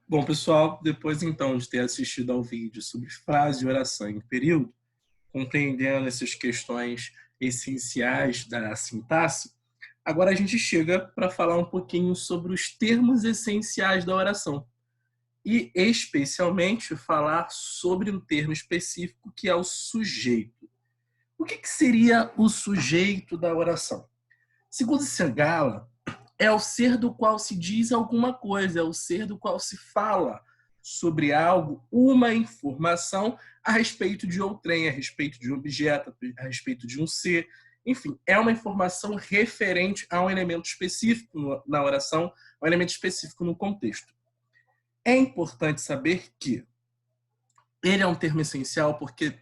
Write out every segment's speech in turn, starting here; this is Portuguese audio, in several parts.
Bom, pessoal, depois então de ter assistido ao vídeo sobre frase e oração em período, compreendendo essas questões essenciais da sintaxe, agora a gente chega para falar um pouquinho sobre os termos essenciais da oração e, especialmente, falar sobre um termo específico que é o sujeito. O que seria o sujeito da oração? Segundo Segala, é o ser do qual se diz alguma coisa, é o ser do qual se fala sobre algo, uma informação a respeito de outrem, a respeito de um objeto, a respeito de um ser. Enfim, é uma informação referente a um elemento específico na oração, um elemento específico no contexto. É importante saber que ele é um termo essencial porque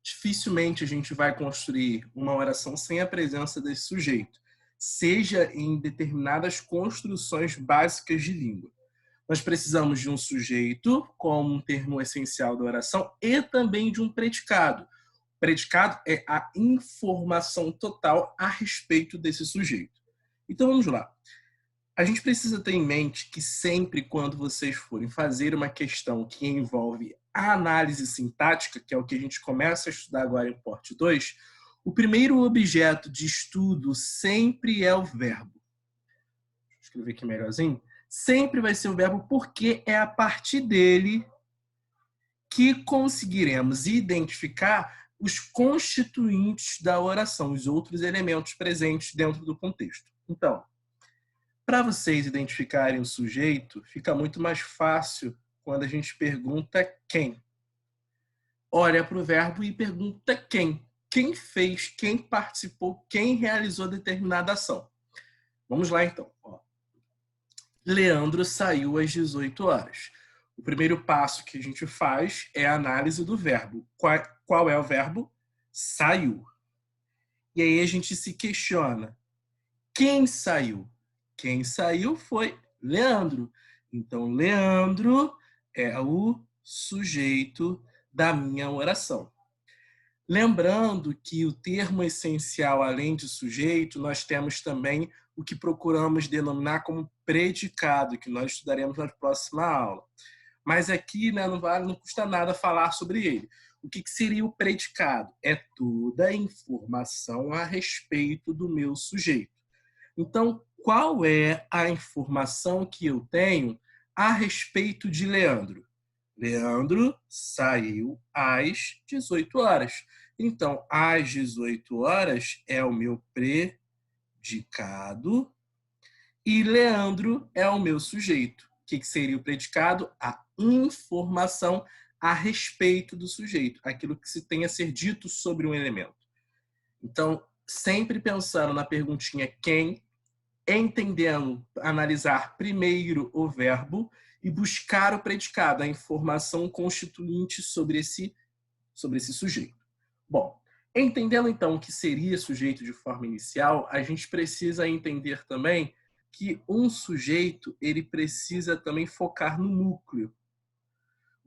dificilmente a gente vai construir uma oração sem a presença desse sujeito, seja em determinadas construções básicas de língua. Nós precisamos de um sujeito como um termo essencial da oração e também de um predicado. O predicado é a informação total a respeito desse sujeito. Então vamos lá. A gente precisa ter em mente que sempre quando vocês forem fazer uma questão que envolve a análise sintática, que é o que a gente começa a estudar agora em Porte 2, o primeiro objeto de estudo sempre é o verbo. Deixa eu escrever aqui melhorzinho. Sempre vai ser o verbo porque é a partir dele que conseguiremos identificar os constituintes da oração, os outros elementos presentes dentro do contexto. Então, para vocês identificarem o sujeito, fica muito mais fácil quando a gente pergunta quem. Olha para o verbo e pergunta quem. Quem fez, quem participou, quem realizou determinada ação. Vamos lá então. Leandro saiu às 18 horas. O primeiro passo que a gente faz é a análise do verbo. Qual é o verbo? Saiu. E aí a gente se questiona. Quem saiu? Quem saiu foi Leandro. Então, Leandro é o sujeito da minha oração. Lembrando que o termo essencial, além de sujeito, nós temos também o que procuramos denominar como predicado, que nós estudaremos na próxima aula. Mas aqui não custa nada falar sobre ele. O que seria o predicado? É toda a informação a respeito do meu sujeito. Então, qual é a informação que eu tenho a respeito de Leandro? Leandro saiu às 18 horas. Então, às 18 horas é o meu predicado e Leandro é o meu sujeito. O que seria o predicado? A informação a respeito do sujeito, aquilo que se tem a ser dito sobre um elemento. Então, sempre pensando na perguntinha quem, entendendo, analisar primeiro o verbo e buscar o predicado, a informação constituinte sobre esse sujeito. Bom, entendendo então o que seria sujeito de forma inicial, a gente precisa entender também que um sujeito ele precisa também focar no núcleo.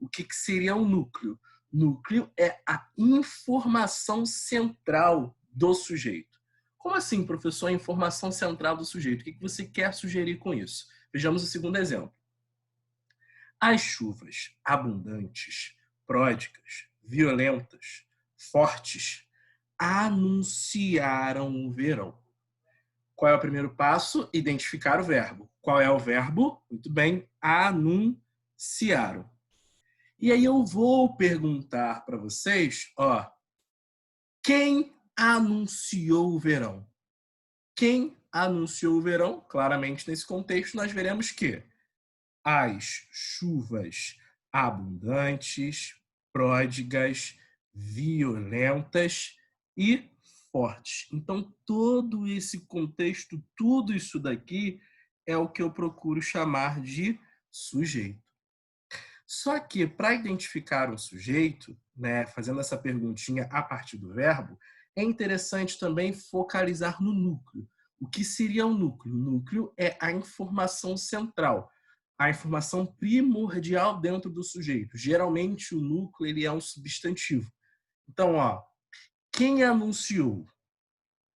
O que seria um núcleo? Núcleo é a informação central do sujeito. Como assim, professor, a informação central do sujeito? O que você quer sugerir com isso? Vejamos o segundo exemplo. As chuvas abundantes, pródigas, violentas, fortes, anunciaram o verão. Qual é o primeiro passo? Identificar o verbo. Qual é o verbo? Muito bem, anunciaram. E aí eu vou perguntar para vocês, quem anunciou o verão? Quem anunciou o verão? Claramente, nesse contexto, nós veremos que as chuvas abundantes, pródigas, violentas e fortes. Então, todo esse contexto, tudo isso daqui é o que eu procuro chamar de sujeito. Só que, para identificar um sujeito, fazendo essa perguntinha a partir do verbo, é interessante também focalizar no núcleo. O que seria o núcleo? O núcleo é a informação central, a informação primordial dentro do sujeito. Geralmente, o núcleo ele é um substantivo. Então, quem anunciou?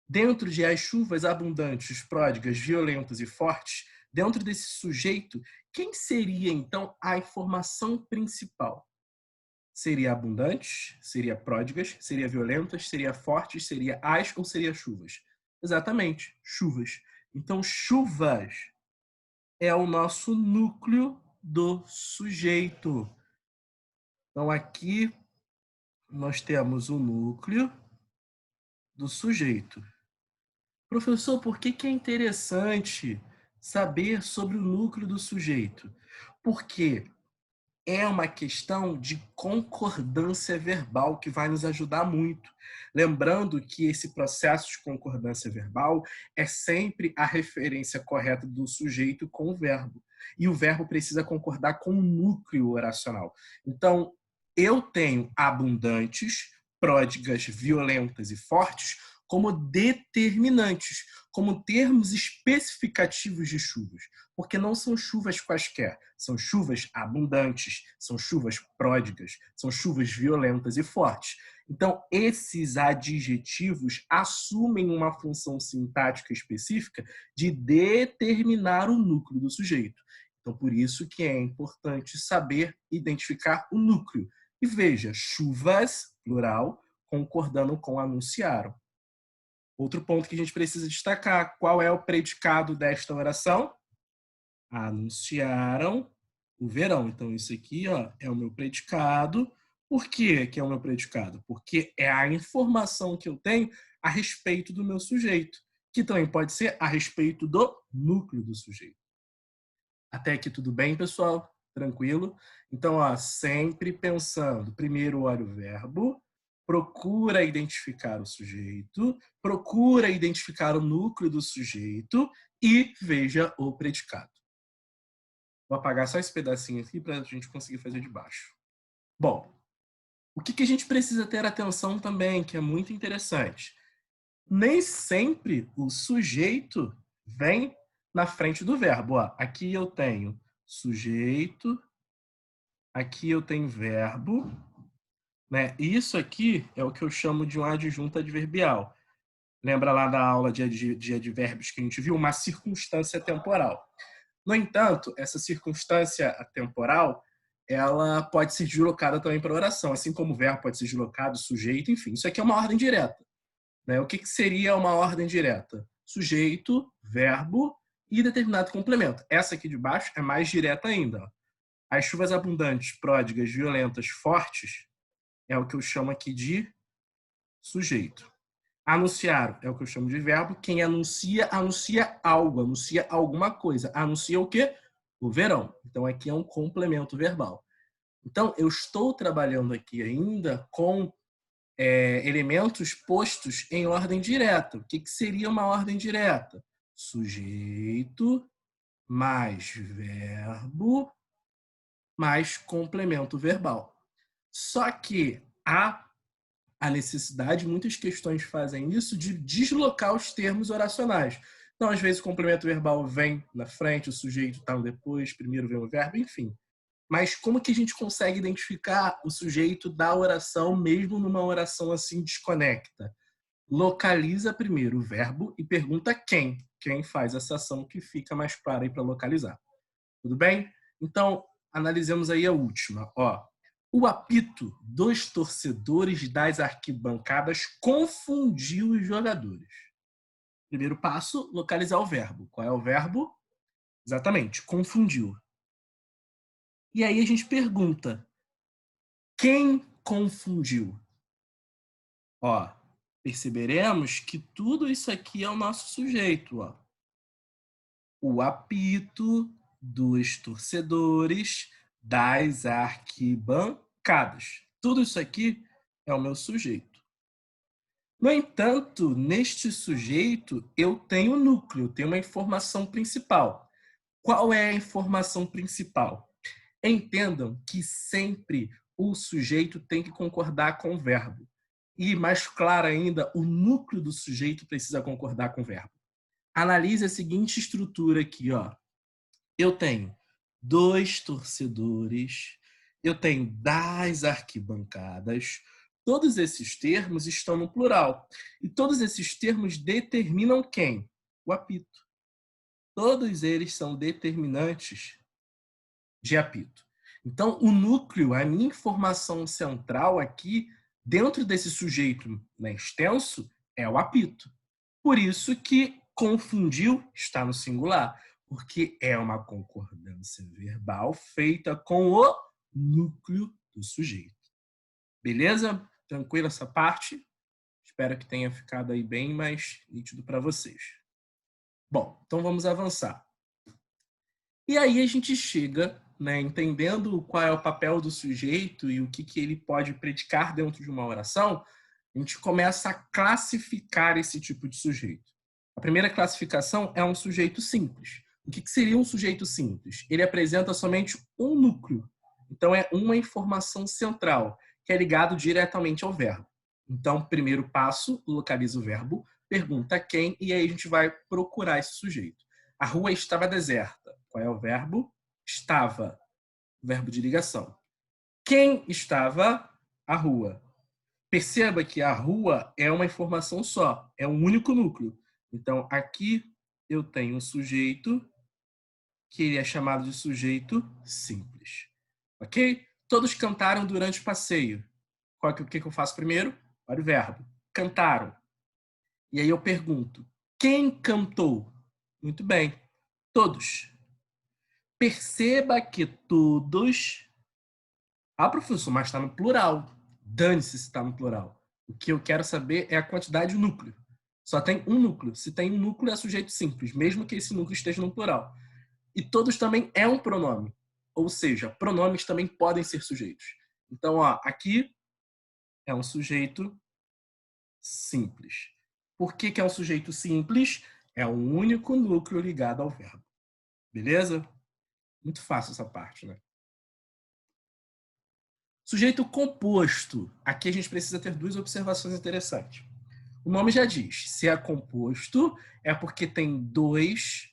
Dentro de as chuvas abundantes, pródigas, violentas e fortes, dentro desse sujeito, quem seria, então, a informação principal? Seria abundantes? Seria pródigas? Seria violentas? Seria fortes? Seria as ou seria chuvas? Exatamente, chuvas. Então, chuvas é o nosso núcleo do sujeito. Então, aqui nós temos o núcleo do sujeito. Professor, por que é interessante saber sobre o núcleo do sujeito? Porque é uma questão de concordância verbal que vai nos ajudar muito. Lembrando que esse processo de concordância verbal é sempre a referência correta do sujeito com o verbo. E o verbo precisa concordar com o núcleo oracional. Então, eu tenho abundantes, pródigas, violentas e fortes como determinantes, como termos especificativos de chuvas, porque não são chuvas quaisquer, são chuvas abundantes, são chuvas pródigas, são chuvas violentas e fortes. Então, esses adjetivos assumem uma função sintática específica de determinar o núcleo do sujeito. Então, por isso que é importante saber identificar o núcleo. E veja, chuvas, plural, concordando com anunciaram. Outro ponto que a gente precisa destacar, qual é o predicado desta oração? Anunciaram o verão. Então, isso aqui é o meu predicado. Por que é o meu predicado? Porque é a informação que eu tenho a respeito do meu sujeito, que também pode ser a respeito do núcleo do sujeito. Até aqui tudo bem, pessoal? Tranquilo? Então, sempre pensando, primeiro olha o verbo, procura identificar o sujeito, procura identificar o núcleo do sujeito e veja o predicado. Vou apagar só esse pedacinho aqui para a gente conseguir fazer de baixo. Bom, o que a gente precisa ter atenção também, que é muito interessante. Nem sempre o sujeito vem na frente do verbo. Aqui eu tenho sujeito, aqui eu tenho verbo, né? Isso aqui é o que eu chamo de um adjunto adverbial. Lembra lá da aula de advérbios que a gente viu? Uma circunstância temporal. No entanto, essa circunstância temporal, ela pode ser deslocada também para oração, assim como o verbo pode ser deslocado, sujeito, enfim. Isso aqui é uma ordem direta. Né? O que seria uma ordem direta? Sujeito, verbo e determinado complemento. Essa aqui de baixo é mais direta ainda. As chuvas abundantes, pródigas, violentas, fortes, é o que eu chamo aqui de sujeito. Anunciaram é o que eu chamo de verbo. Quem anuncia, anuncia algo, anuncia alguma coisa. Anuncia o quê? O verão. Então, aqui é um complemento verbal. Então, eu estou trabalhando aqui ainda com elementos postos em ordem direta. O que seria uma ordem direta? Sujeito mais verbo mais complemento verbal. Só que há a necessidade, muitas questões fazem isso, de deslocar os termos oracionais. Então, às vezes, o complemento verbal vem na frente, o sujeito está no depois, primeiro vem o verbo, enfim. Mas como que a gente consegue identificar o sujeito da oração, mesmo numa oração assim desconecta? Localiza primeiro o verbo e pergunta quem. Quem faz essa ação que fica mais clara aí para localizar. Tudo bem? Então, analisemos aí a última. O apito dos torcedores das arquibancadas confundiu os jogadores. Primeiro passo, localizar o verbo. Qual é o verbo? Exatamente, confundiu. E aí a gente pergunta, quem confundiu? Perceberemos que tudo isso aqui é o nosso sujeito. O apito dos torcedores das arquibancadas. Tudo isso aqui é o meu sujeito. No entanto, neste sujeito, eu tenho um núcleo, tenho uma informação principal. Qual é a informação principal? Entendam que sempre o sujeito tem que concordar com o verbo. E, mais claro ainda, o núcleo do sujeito precisa concordar com o verbo. Analise a seguinte estrutura aqui. Eu tenho dois torcedores, eu tenho das arquibancadas. Todos esses termos estão no plural. E todos esses termos determinam quem? O apito. Todos eles são determinantes de apito. Então, o núcleo, a minha informação central aqui, dentro desse sujeito, né, extenso, é o apito. Por isso que confundiu está no singular, porque é uma concordância verbal feita com o núcleo do sujeito. Beleza? Tranquilo essa parte? Espero que tenha ficado aí bem mais nítido para vocês. Bom, então vamos avançar. E aí a gente chega, né, entendendo qual é o papel do sujeito e o que ele pode predicar dentro de uma oração, a gente começa a classificar esse tipo de sujeito. A primeira classificação é um sujeito simples. O que seria um sujeito simples? Ele apresenta somente um núcleo. Então, é uma informação central, que é ligado diretamente ao verbo. Então, primeiro passo, localiza o verbo, pergunta quem, e aí a gente vai procurar esse sujeito. A rua estava deserta. Qual é o verbo? Estava. Verbo de ligação. Quem estava? A rua. Perceba que a rua é uma informação só, é um único núcleo. Então, aqui eu tenho um sujeito que ele é chamado de sujeito simples. Ok? Todos cantaram durante o passeio. O que eu faço primeiro? Olha o verbo. Cantaram. E aí eu pergunto, quem cantou? Muito bem, todos. Perceba que todos... Ah, professor, mas está no plural. Dane-se se está no plural. O que eu quero saber é a quantidade de núcleo. Só tem um núcleo. Se tem um núcleo, é sujeito simples, mesmo que esse núcleo esteja no plural. E todos também é um pronome. Ou seja, pronomes também podem ser sujeitos. Então, ó, aqui é um sujeito simples. Por que é um sujeito simples? É um único núcleo ligado ao verbo. Beleza? Muito fácil essa parte, né? Sujeito composto. Aqui a gente precisa ter duas observações interessantes. O nome já diz, se é composto, é porque tem dois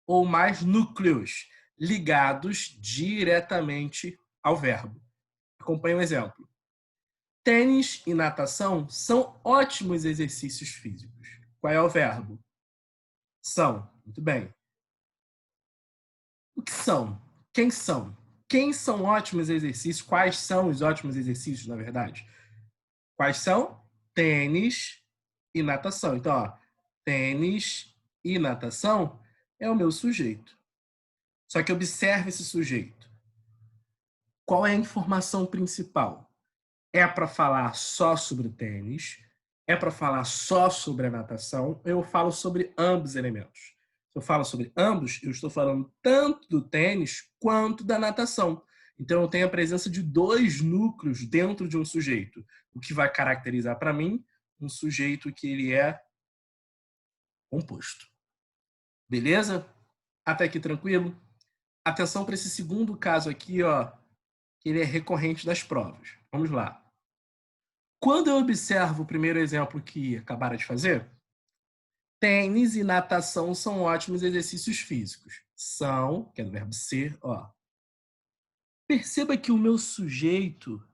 ou mais núcleos ligados diretamente ao verbo. Acompanhe um exemplo. Tênis e natação são ótimos exercícios físicos. Qual é o verbo? São. Muito bem. O que são? Quem são? Quem são ótimos exercícios? Quais são os ótimos exercícios, na verdade? Quais são? Tênis e natação. Então, ó, tênis e natação é o meu sujeito. Só que observe esse sujeito. Qual é a informação principal? É para falar só sobre o tênis? É para falar só sobre a natação? Eu falo sobre ambos os elementos. Se eu falo sobre ambos, eu estou falando tanto do tênis quanto da natação. Então, eu tenho a presença de dois núcleos dentro de um sujeito, o que vai caracterizar para mim um sujeito que ele é composto. Beleza? Até aqui tranquilo? Atenção para esse segundo caso aqui, ó, que ele é recorrente das provas. Vamos lá. Quando eu observo o primeiro exemplo que acabaram de fazer, tênis e natação são ótimos exercícios físicos. São, que é do verbo ser, ó. Perceba que o meu sujeito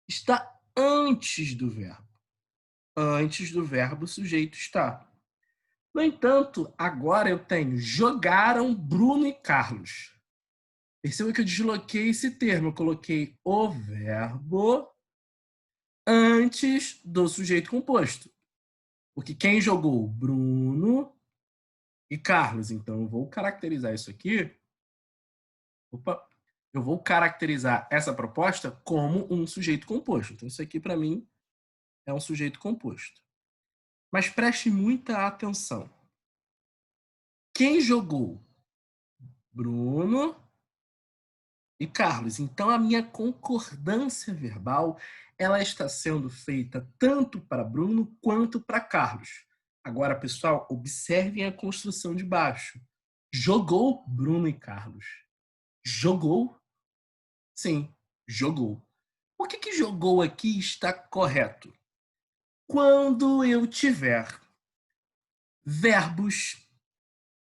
está antes do verbo. Antes do verbo, o sujeito está. No entanto, agora eu tenho jogaram Bruno e Carlos. Perceba que eu desloquei esse termo. Eu coloquei o verbo antes do sujeito composto. Porque quem jogou? Bruno e Carlos. Então, eu vou caracterizar isso aqui. Opa! Eu vou caracterizar essa proposta como um sujeito composto. Então, isso aqui, para mim, é um sujeito composto. Mas preste muita atenção. Quem jogou? Bruno e Carlos. Então, a minha concordância verbal ela está sendo feita tanto para Bruno quanto para Carlos. Agora, pessoal, observem a construção de baixo. Jogou Bruno e Carlos. Jogou? Sim, jogou. Por que jogou aqui está correto? Quando eu tiver verbos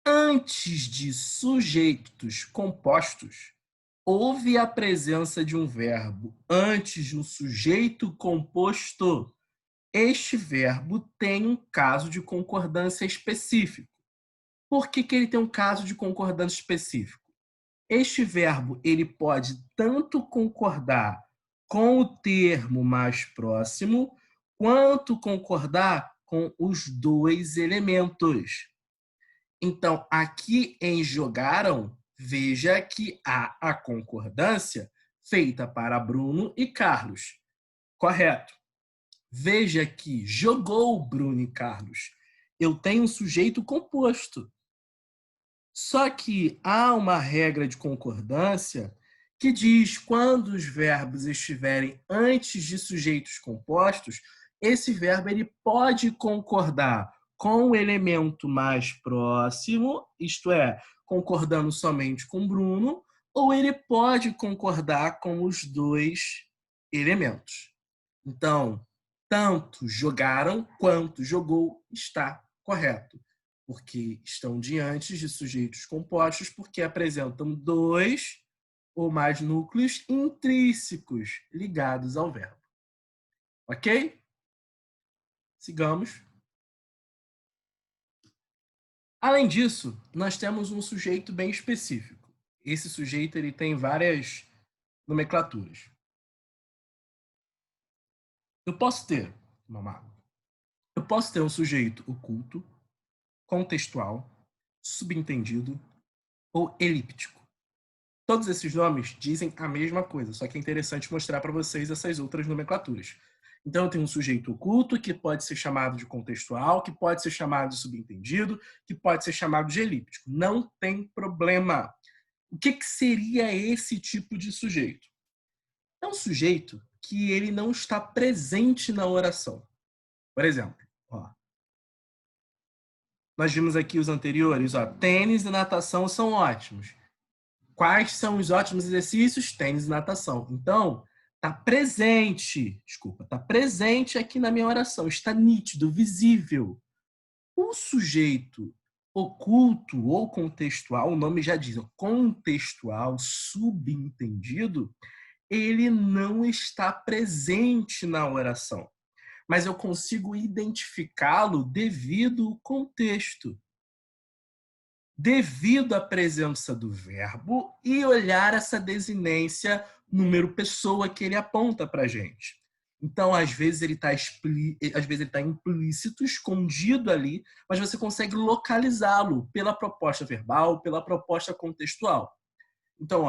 antes de sujeitos compostos, houve a presença de um verbo antes de um sujeito composto, este verbo tem um caso de concordância específico. Por que ele tem um caso de concordância específico? Este verbo ele pode tanto concordar com o termo mais próximo, quanto concordar com os dois elementos. Então, aqui em jogaram, veja que há a concordância feita para Bruno e Carlos. Correto. Veja que jogou Bruno e Carlos. Eu tenho um sujeito composto. Só que há uma regra de concordância que diz quando os verbos estiverem antes de sujeitos compostos, esse verbo ele pode concordar com o elemento mais próximo, isto é, concordando somente com Bruno, ou ele pode concordar com os dois elementos. Então, tanto jogaram quanto jogou está correto, porque estão diante de sujeitos compostos, porque apresentam dois ou mais núcleos intrínsecos ligados ao verbo. Ok? Sigamos. Além disso, nós temos um sujeito bem específico. Esse sujeito ele tem várias nomenclaturas. Eu posso ter um sujeito oculto, contextual, subentendido ou elíptico. Todos esses nomes dizem a mesma coisa, só que é interessante mostrar para vocês essas outras nomenclaturas. Então, eu tenho um sujeito oculto, que pode ser chamado de contextual, que pode ser chamado de subentendido, que pode ser chamado de elíptico. Não tem problema. O que seria esse tipo de sujeito? É um sujeito que ele não está presente na oração. Por exemplo, nós vimos aqui os anteriores, tênis e natação são ótimos. Quais são os ótimos exercícios? Tênis e natação. Então, está presente aqui na minha oração, está nítido, visível. O sujeito oculto ou contextual, o nome já diz, contextual, subentendido, ele não está presente na oração, mas eu consigo identificá-lo devido ao contexto, devido à presença do verbo e olhar essa desinência número pessoa que ele aponta para a gente. Então, às vezes ele está implícito, escondido ali, mas você consegue localizá-lo pela proposta verbal, pela proposta contextual. Então,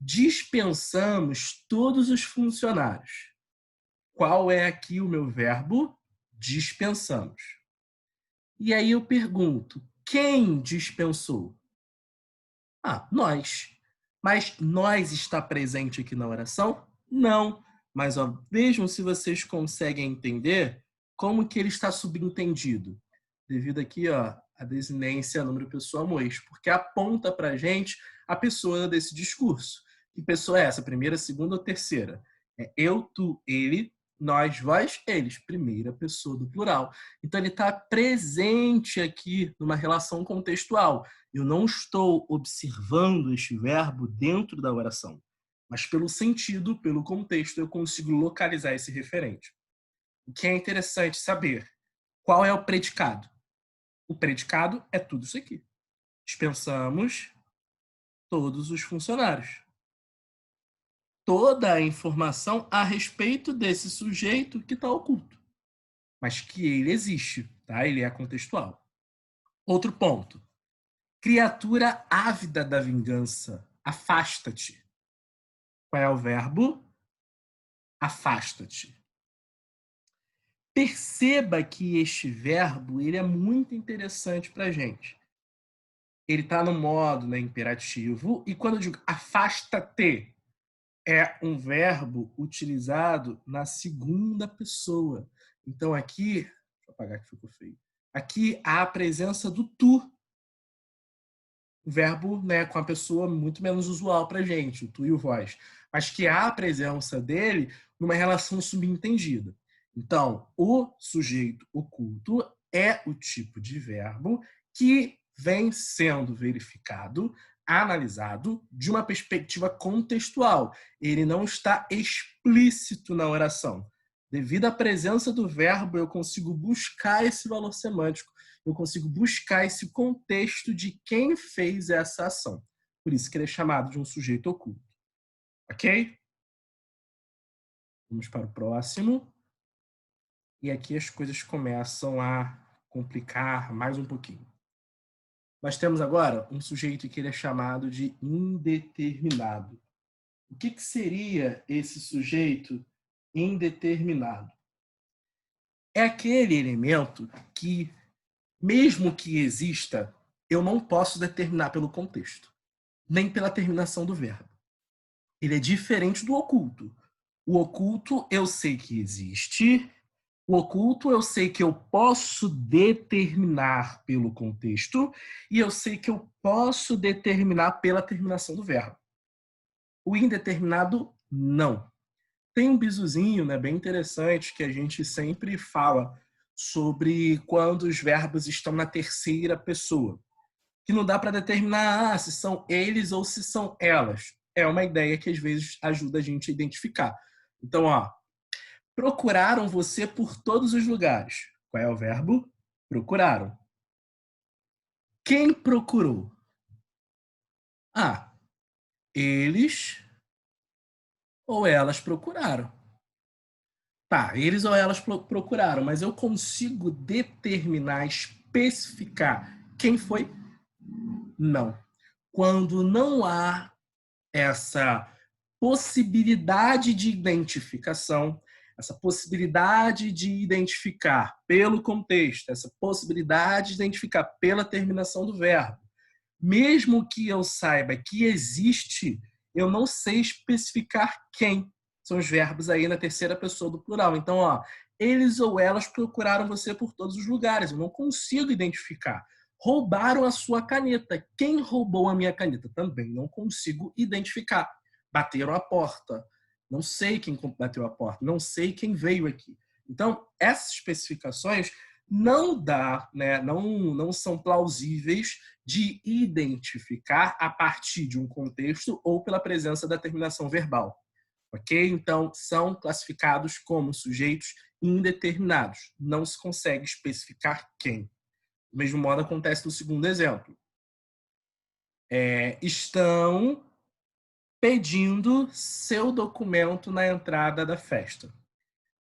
dispensamos todos os funcionários. Qual é aqui o meu verbo? Dispensamos. E aí eu pergunto, quem dispensou? Nós. Mas nós está presente aqui na oração? Não. Mas vejam se vocês conseguem entender como que ele está subentendido. Devido aqui a desinência número pessoa mois, porque aponta para a gente a pessoa desse discurso. Que pessoa é essa? Primeira, segunda ou terceira? É eu, tu, ele, nós, vós, eles. Primeira pessoa do plural. Então, ele está presente aqui numa relação contextual. Eu não estou observando este verbo dentro da oração, mas pelo sentido, pelo contexto, eu consigo localizar esse referente. O que é interessante saber, qual é o predicado? O predicado é tudo isso aqui. Dispensamos todos os funcionários. Toda a informação a respeito desse sujeito que está oculto, mas que ele existe, tá? Ele é contextual. Outro ponto. Criatura ávida da vingança, afasta-te. Qual é o verbo? Afasta-te. Perceba que este verbo ele é muito interessante para a gente. Ele está no modo imperativo, e quando eu digo afasta-te, é um verbo utilizado na segunda pessoa. Então aqui, deixa eu apagar que ficou feio. Aqui há a presença do tu. O verbo, com a pessoa muito menos usual para a gente, o tu e o vós. Mas que há a presença dele numa relação subentendida. Então, o sujeito oculto é o tipo de verbo que vem sendo verificado, analisado de uma perspectiva contextual. Ele não está explícito na oração. Devido à presença do verbo, eu consigo buscar esse valor semântico, eu consigo buscar esse contexto de quem fez essa ação. Por isso que ele é chamado de um sujeito oculto. Ok? Vamos para o próximo. E aqui as coisas começam a complicar mais um pouquinho. Nós temos agora um sujeito que ele é chamado de indeterminado. O que seria esse sujeito indeterminado? É aquele elemento que, mesmo que exista, eu não posso determinar pelo contexto, nem pela terminação do verbo. Ele é diferente do oculto. O oculto eu sei que existe, o oculto eu sei que eu posso determinar pelo contexto e eu sei que eu posso determinar pela terminação do verbo. O indeterminado, não. Tem um bisuzinho, né, bem interessante que a gente sempre fala sobre quando os verbos estão na terceira pessoa, que não dá para determinar se são eles ou se são elas. É uma ideia que às vezes ajuda a gente a identificar. Então, procuraram você por todos os lugares. Qual é o verbo? Procuraram. Quem procurou? Eles ou elas procuraram. Tá, eles ou elas procuraram, mas eu consigo determinar, especificar quem foi? Não. Quando não há essa possibilidade de identificação, essa possibilidade de identificar pelo contexto, essa possibilidade de identificar pela terminação do verbo, mesmo que eu saiba que existe, eu não sei especificar quem. São os verbos aí na terceira pessoa do plural. Então, eles ou elas procuraram você por todos os lugares. Eu não consigo identificar. Roubaram a sua caneta. Quem roubou a minha caneta? Também não consigo identificar. Bateram a porta. Não sei quem bateu a porta. Não sei quem veio aqui. Então, essas especificações não dá, né, não são plausíveis de identificar a partir de um contexto ou pela presença da terminação verbal. Ok? Então, são classificados como sujeitos indeterminados. Não se consegue especificar quem. Do mesmo modo, acontece no segundo exemplo. Estão pedindo seu documento na entrada da festa.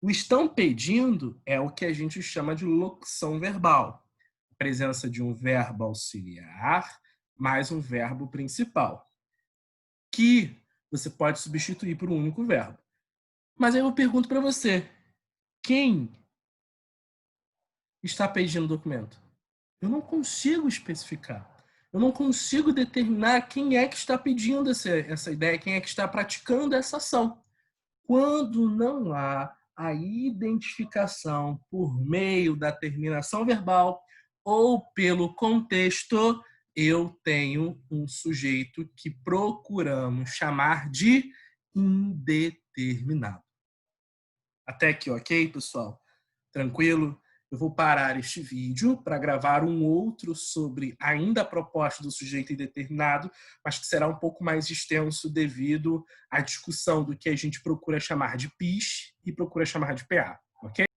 O estão pedindo é o que a gente chama de locução verbal. A presença de um verbo auxiliar mais um verbo principal, que você pode substituir por um único verbo. Mas aí eu pergunto para você, quem está pedindo o documento? Eu não consigo especificar. Eu não consigo determinar quem é que está pedindo essa ideia, quem é que está praticando essa ação. Quando não há a identificação por meio da terminação verbal ou pelo contexto, eu tenho um sujeito que procuramos chamar de indeterminado. Até aqui, ok, pessoal? Tranquilo? Eu vou parar este vídeo para gravar um outro sobre ainda a proposta do sujeito indeterminado, mas que será um pouco mais extenso devido à discussão do que a gente procura chamar de PIS e procura chamar de PA, ok?